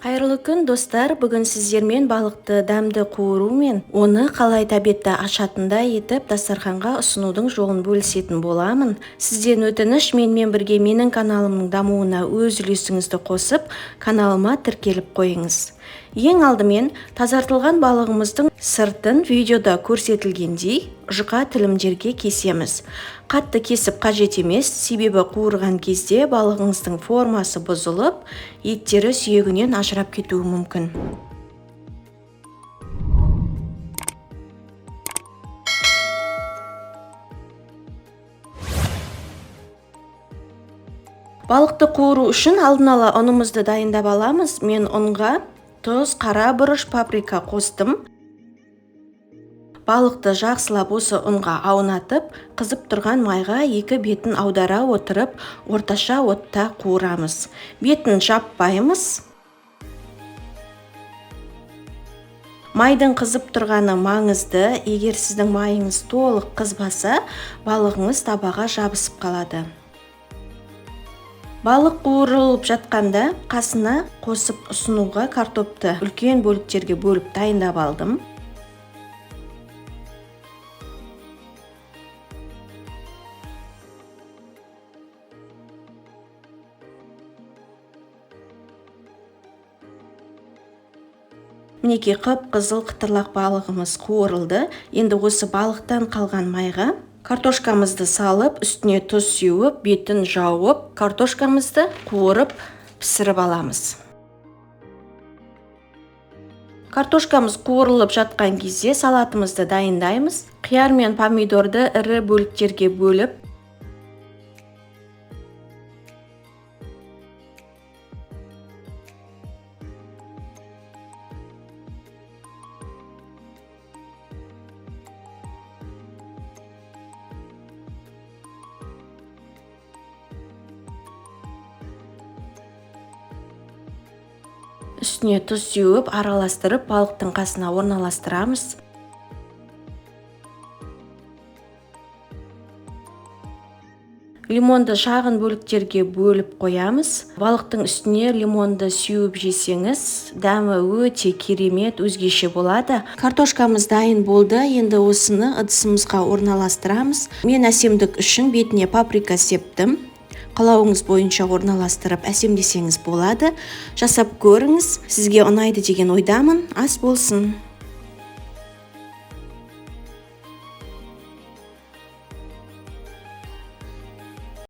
Қайырлы күн достар, бүгін сіздермен балықты дәмді қуыру мен оны қалай тәбетті ашатындай етіп дастарханға ұсынудың жолын бөлісетін боламын. Сізден өтініш, менімен бірге менің каналымның дамуына өз үлесіңізді қосып, каналыма тіркеліп қойыңыз. Ең алдымен тазартылған балығымыздың сыртын видеода көрсетілгендей жұқа тілімдерге кесеміз. Қатты кесіп қажет емес, себебі қуырған кезде балығыңыздың формасы бұзылып, еттері сүйегінен ажырап кетуі мүмкін. Балықты қуыру үшін алдын ала ұнымызды дайындап аламыз. Мен ұнға тұз, қара бұрыш, паприка қостым. Балықты жақсылап осы ұнға аунатып, қызып тұрған майға екі бетін аудара отырып, орташа отта қуырамыз. Бетін жаппаймыз. Майдың қызып тұрғаны маңызды. Егер сіздің майыңыз толық қызбаса, балығыңыз табаға жабысып қалады. Балық қуырылып жатқанда қасына қосып ұсынуға картопты үлкен бөліктерге бөліп дайындап алдым. Мінекей қып-қызыл қытырлақ балығымыз қуырылды. Енді осы балықтан қалған майға картошкамызды салып, үстіне тұз сеуіп, бетін жауып, картошкамызды қуырып, пісіріп аламыз. Картошкамыз қуырылып жатқан кезде салатымызды дайындаймыз. Қияр мен помидорды ірі бөліктерге бөліп, үстіне тұз сеуіп, араластырып, балықтың қасына орналастырамыз. Лимонды шағын бөліктерге бөліп қоямыз. Балықтың үстіне лимонды сеуіп жесеңіз, дәмі өте керемет, өзгеше болады. Картошкамыз дайын болды. Енді осыны ыдысымызға орналастырамыз. Мен әсемдік үшін бетіне паприка септім. Қалауыңыз бойынша орналастырып әсемдесеңіз болады. Жасап көріңіз. Сізге ұнайды деген ойдамын. Ас болсын.